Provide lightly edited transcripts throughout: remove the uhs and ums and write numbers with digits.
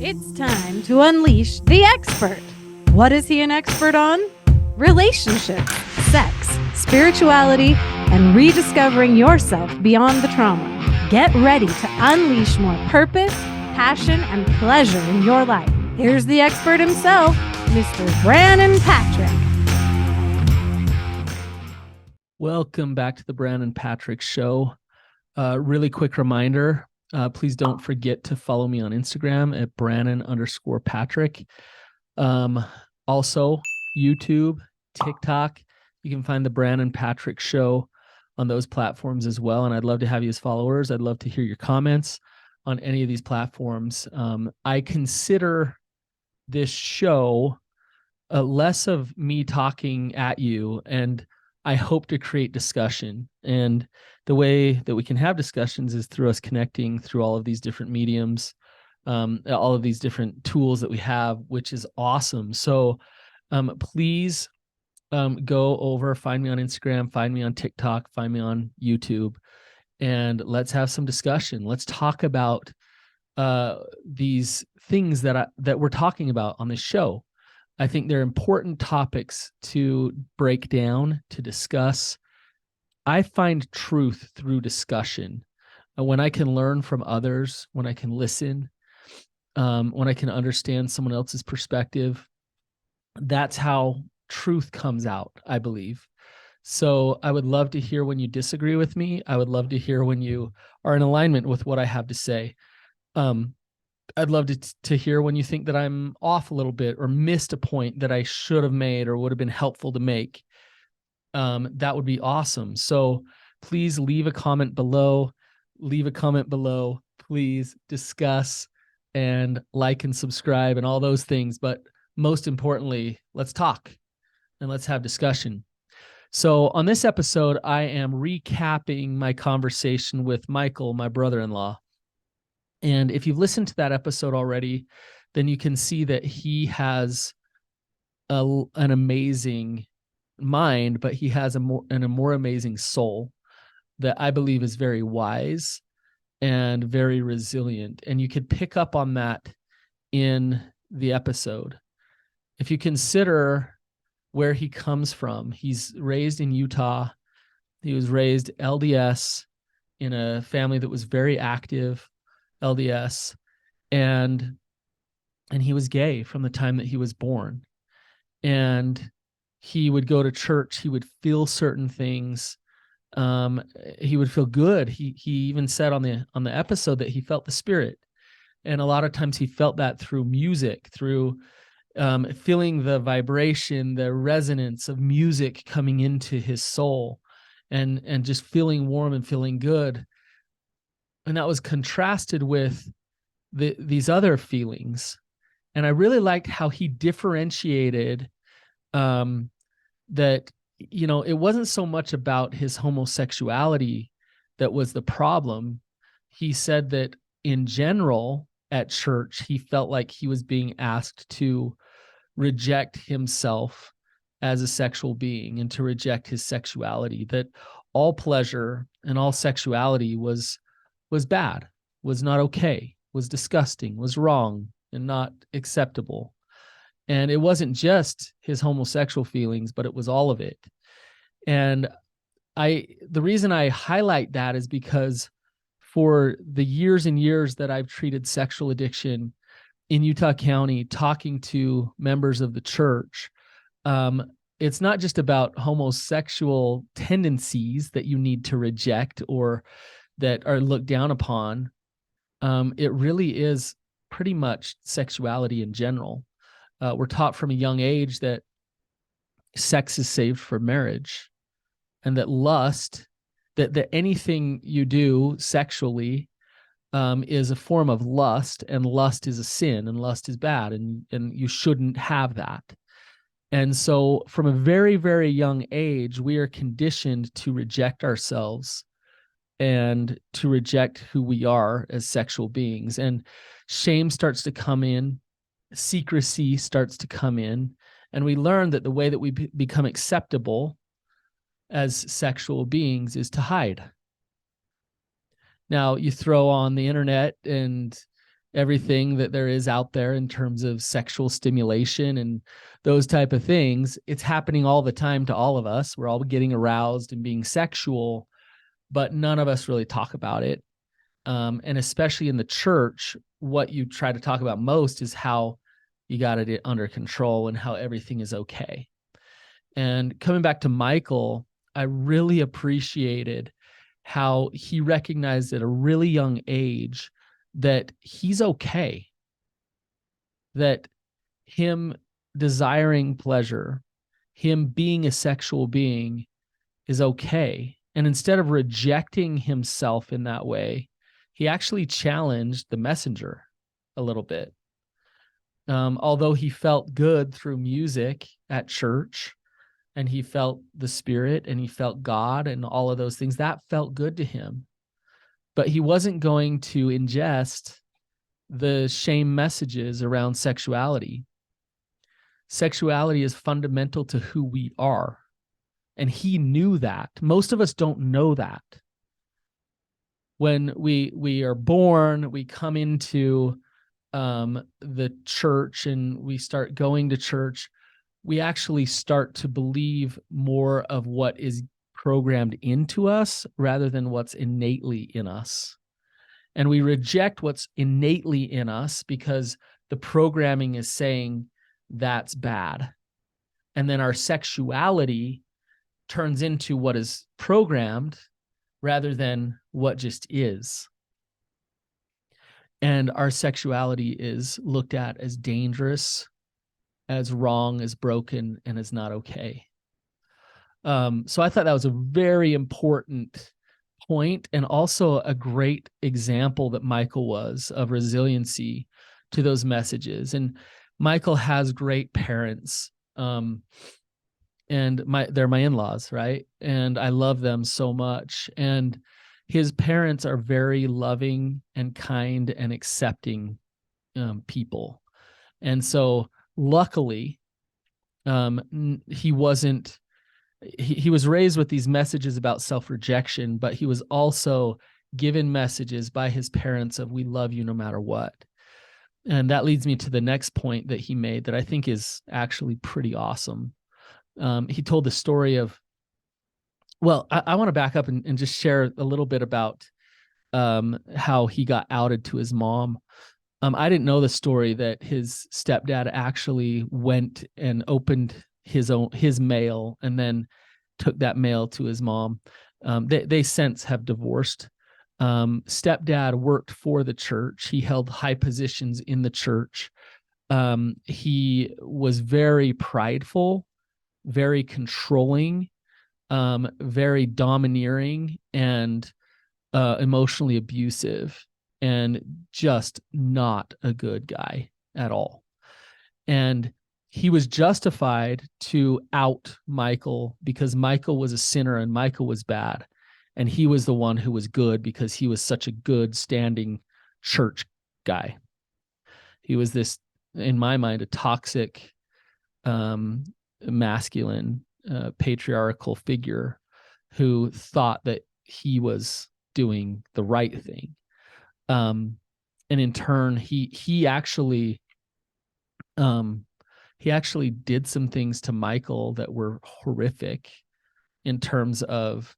It's time to unleash the expert. What is he an expert on? Relationships, sex, spirituality, and rediscovering yourself beyond the trauma. Get ready to unleash more purpose, passion, and pleasure in your life. Here's the expert himself, Mr. Brandon Patrick. Welcome back to the Brandon Patrick Show. Really quick reminder, please don't forget to follow me on Instagram at Brandon_Patrick. Also, YouTube, TikTok, you can find the Brandon Patrick Show on those platforms as well. And I'd love to have you as followers. I'd love to hear your comments on any of these platforms. I consider this show less of me talking at you, and I hope to create discussion. And the way that we can have discussions is through us connecting through all of these different mediums, all of these different tools that we have, which is awesome. So please go over, find me on Instagram, find me on TikTok, find me on YouTube, and let's have some discussion. Let's talk about these things that we're talking about on this show. I think they're important topics to break down, to discuss. I find truth through discussion. When I can learn from others, when I can listen, when I can understand someone else's perspective, that's how truth comes out, I believe. So I would love to hear when you disagree with me. I would love to hear when you are in alignment with what I have to say. I'd love to hear when you think that I'm off a little bit or missed a point that I should have made or would have been helpful to make. That would be awesome. So please leave a comment below. Please discuss and like and subscribe and all those things. But most importantly, let's talk and let's have discussion. So on this episode, I am recapping my conversation with Michael, my brother-in-law. And if you've listened to that episode already, then you can see that he has an amazing mind, but he has a more amazing soul that I believe is very wise and very resilient. And you could pick up on that in the episode. If you consider where he comes from, he's raised in Utah. He was raised LDS in a family that was very active, LDS, and he was gay from the time that he was born. And he would go to church, he would feel certain things, he would feel good. He even said on the episode that he felt the Spirit. And a lot of times he felt that through music, through feeling the vibration, the resonance of music coming into his soul, and just feeling warm and feeling good. And that was contrasted with these other feelings. And I really liked how he differentiated that, it wasn't so much about his homosexuality that was the problem. He said that in general at church, he felt like he was being asked to reject himself as a sexual being and to reject his sexuality, that all pleasure and all sexuality was bad, was not okay, was disgusting, was wrong, and not acceptable. And it wasn't just his homosexual feelings, but it was all of it. And the reason I highlight that is because for the years and years that I've treated sexual addiction in Utah County, talking to members of the church, it's not just about homosexual tendencies that you need to reject or that are looked down upon. It really is pretty much sexuality in general. We're taught from a young age that sex is saved for marriage, and that lust, that anything you do sexually is a form of lust, and lust is a sin, and lust is bad, and you shouldn't have that. And so from a very, very young age, we are conditioned to reject ourselves and to reject who we are as sexual beings. And shame starts to come in, secrecy starts to come in, and we learn that the way that we become acceptable as sexual beings is to hide. Now, you throw on the internet and everything that there is out there in terms of sexual stimulation and those type of things. It's happening all the time to all of us. We're all getting aroused and being sexual, but none of us really talk about it. And especially in the church, what you try to talk about most is how you got it under control and how everything is okay. And coming back to Michael, I really appreciated how he recognized at a really young age that he's okay, that him desiring pleasure, him being a sexual being is okay. And instead of rejecting himself in that way, he actually challenged the messenger a little bit. Although he felt good through music at church, and he felt the Spirit and he felt God and all of those things, that felt good to him. But he wasn't going to ingest the shame messages around sexuality. Sexuality is fundamental to who we are. And he knew that. Most of us don't know that. When we are born, we come into the church and we start going to church, we actually start to believe more of what is programmed into us rather than what's innately in us. And we reject what's innately in us because the programming is saying that's bad. And then our sexuality turns into what is programmed rather than what just is. And our sexuality is looked at as dangerous, as wrong, as broken, and as not okay. So I thought that was a very important point, and also a great example that Michael was of resiliency to those messages. And Michael has great parents, and they're my in-laws, right? And I love them so much. And his parents are very loving and kind and accepting people. And so luckily, he wasn't, he was raised with these messages about self-rejection, but he was also given messages by his parents of, we love you no matter what. And that leads me to the next point that he made that I think is actually pretty awesome. He told the story of, well, I want to back up and just share a little bit about how he got outed to his mom. I didn't know the story that his stepdad actually went and opened his mail and then took that mail to his mom. They since have divorced. Stepdad worked for the church. He held high positions in the church. He was very prideful, very controlling, very domineering, and emotionally abusive, and just not a good guy at all. And he was justified to out Michael because Michael was a sinner and Michael was bad. And he was the one who was good because he was such a good standing church guy. He was this, in my mind, a toxic, masculine, patriarchal figure who thought that he was doing the right thing. And in turn, he actually did some things to Michael that were horrific in terms of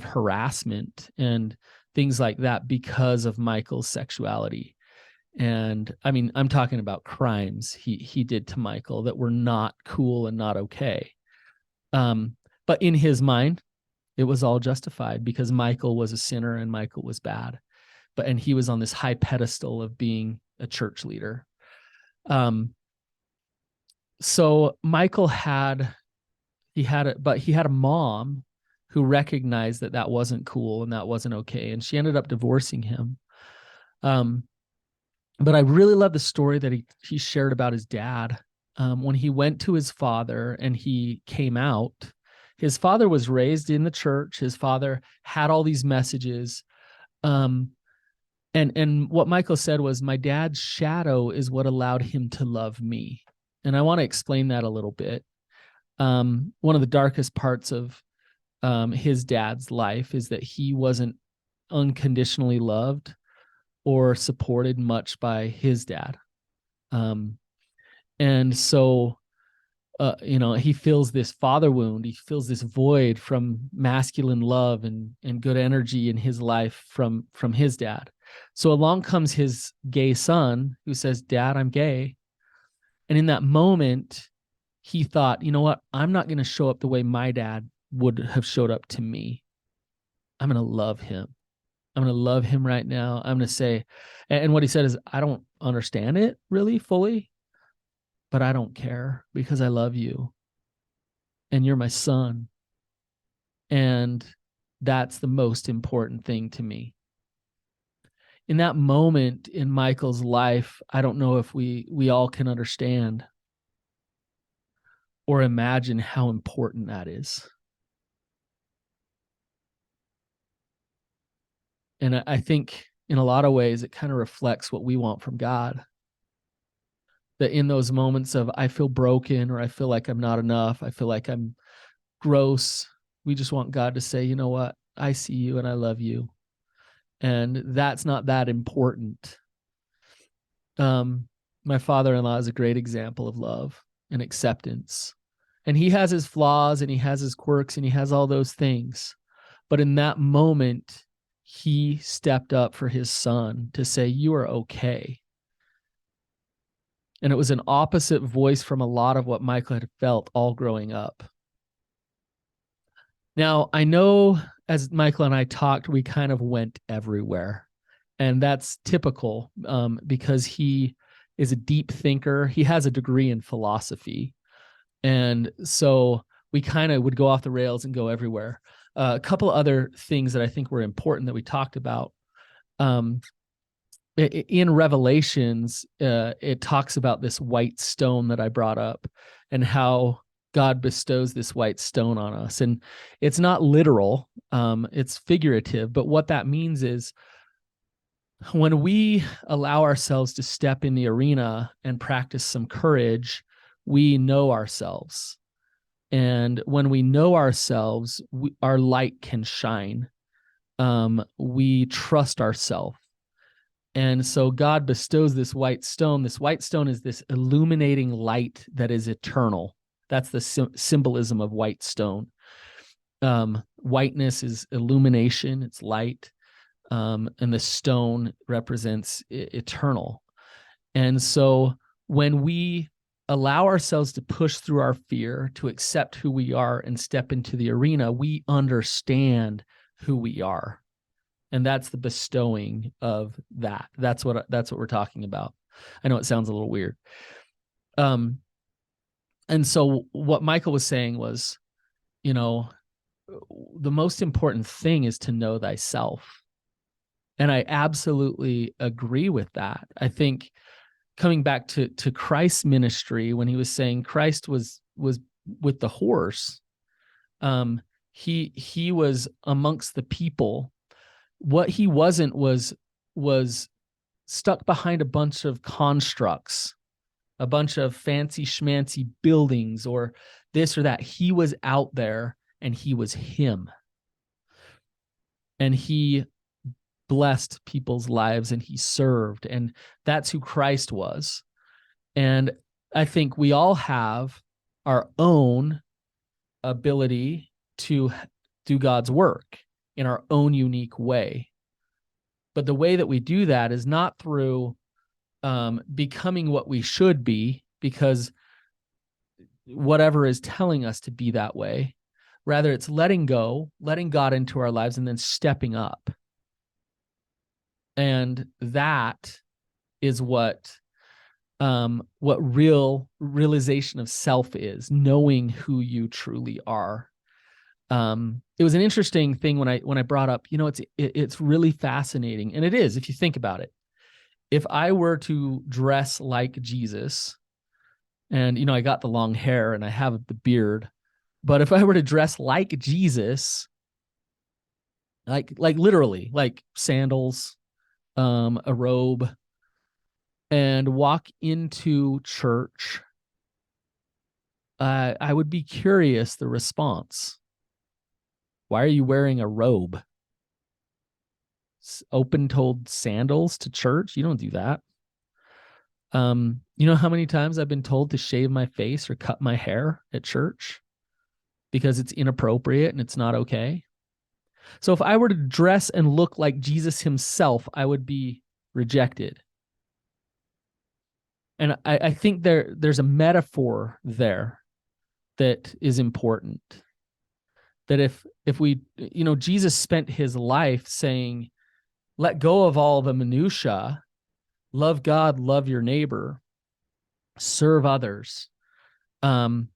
harassment and things like that because of Michael's sexuality. And I mean, I'm talking about crimes he did to Michael that were not cool and not okay. But in his mind, it was all justified because Michael was a sinner and Michael was bad. And he was on this high pedestal of being a church leader. So Michael had a mom who recognized that wasn't cool and that wasn't okay. And she ended up divorcing him. But I really love the story that he shared about his dad. When he went to his father and he came out, his father was raised in the church. His father had all these messages. And what Michael said was, my dad's shadow is what allowed him to love me. And I want to explain that a little bit. One of the darkest parts of his dad's life is that he wasn't unconditionally loved or supported much by his dad. And so, he feels this father wound. He feels this void from masculine love and good energy in his life from his dad. So along comes his gay son who says, "Dad, I'm gay." And in that moment, he thought, you know what? I'm not going to show up the way my dad would have showed up to me. I'm going to love him. I'm going to love him right now. I'm going to say, and what he said is, I don't understand it really fully, but I don't care because I love you and you're my son. And that's the most important thing to me. In that moment in Michael's life, I don't know if we all can understand or imagine how important that is. And I think in a lot of ways, it kind of reflects what we want from God. That in those moments of I feel broken, or I feel like I'm not enough, I feel like I'm gross, we just want God to say, you know what? I see you and I love you. And that's not that important. My father-in-law is a great example of love and acceptance. And he has his flaws and he has his quirks and he has all those things. But in that moment, he stepped up for his son to say, you are okay. And it was an opposite voice from a lot of what Michael had felt all growing up. Now, I know as Michael and I talked, we kind of went everywhere. And that's typical because he is a deep thinker. He has a degree in philosophy. And so we kind of would go off the rails and go everywhere. A couple of other things that I think were important that we talked about. In Revelations, it talks about this white stone that I brought up and how God bestows this white stone on us. And it's not literal, it's figurative. But what that means is when we allow ourselves to step in the arena and practice some courage, we know ourselves. And when we know ourselves, our light can shine. We trust ourselves. And so God bestows this white stone. This white stone is this illuminating light that is eternal. That's the symbolism of white stone. Whiteness is illumination, it's light. And the stone represents eternal. And so when we allow ourselves to push through our fear, to accept who we are and step into the arena, we understand who we are. And that's the bestowing of that. That's what we're talking about. I know it sounds a little weird. And so what Michael was saying was, the most important thing is to know thyself. And I absolutely agree with that. I think coming back to Christ's ministry, when he was saying Christ was with the horse, he was amongst the people. What he wasn't was stuck behind a bunch of constructs, a bunch of fancy schmancy buildings or this or that. He was out there and he was him. And he blessed people's lives and he served. And that's who Christ was. And I think we all have our own ability to do God's work in our own unique way. But the way that we do that is not through becoming what we should be, because whatever is telling us to be that way. Rather, it's letting go, letting God into our lives, and then stepping up. And that is what real realization of self is, knowing who you truly are. It was an interesting thing when I brought up, it's really fascinating. And it is, if you think about it. If I were to dress like Jesus, and, I got the long hair and I have the beard, but if I were to dress like Jesus, like literally, like sandals, a robe, and walk into church, I would be curious the response. Why are you wearing a robe? open-toed sandals to church. You don't do that. You know how many times I've been told to shave my face or cut my hair at church because it's inappropriate and it's not okay? So if I were to dress and look like Jesus himself, I would be rejected. And I think there's a metaphor there that is important. That if we, Jesus spent his life saying, let go of all the minutia, love God, love your neighbor, serve others. And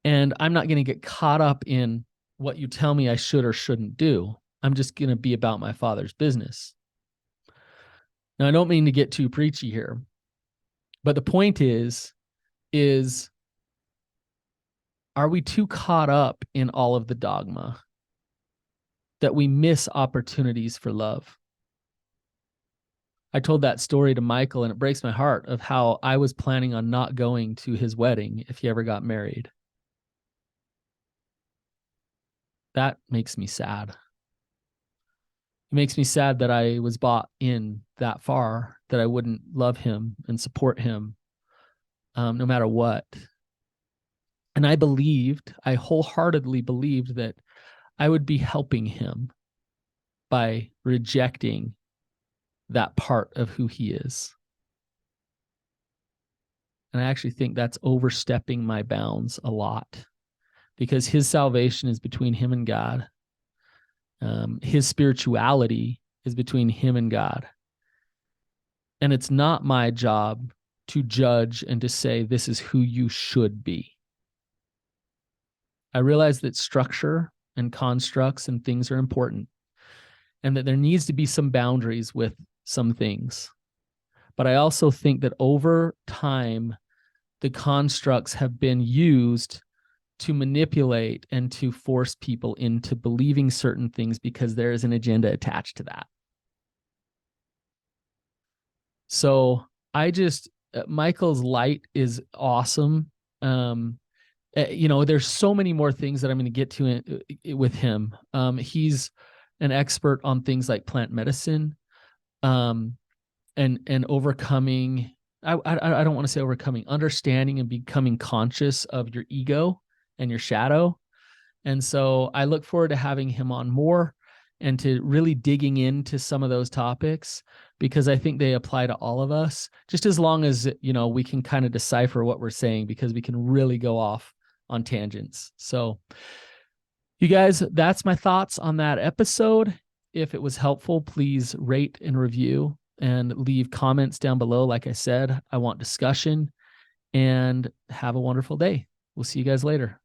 I'm not going to get caught up in what you tell me I should or shouldn't do. I'm just going to be about my Father's business. Now, I don't mean to get too preachy here, but the point is are we too caught up in all of the dogma that we miss opportunities for love? I told that story to Michael, and it breaks my heart of how I was planning on not going to his wedding if he ever got married. That makes me sad. It makes me sad that I was bought in that far, that I wouldn't love him and support him no matter what. And I wholeheartedly believed that I would be helping him by rejecting that part of who he is. And I actually think that's overstepping my bounds a lot, because his salvation is between him and God. His spirituality is between him and God. And it's not my job to judge and to say, this is who you should be. I realize that structure and constructs and things are important, and that there needs to be some boundaries with some things. But I also think that over time, the constructs have been used to manipulate and to force people into believing certain things because there is an agenda attached to that. So Michael's light is awesome. There's so many more things that I'm going to get to with him. He's an expert on things like plant medicine, and overcoming. I don't want to say overcoming, understanding and becoming conscious of your ego and your shadow. And so I look forward to having him on more and to really digging into some of those topics, because I think they apply to all of us, just as long as, we can kind of decipher what we're saying, because we can really go off on tangents. So you guys, that's my thoughts on that episode. If it was helpful, please rate and review and leave comments down below. Like I said, I want discussion, and have a wonderful day. We'll see you guys later.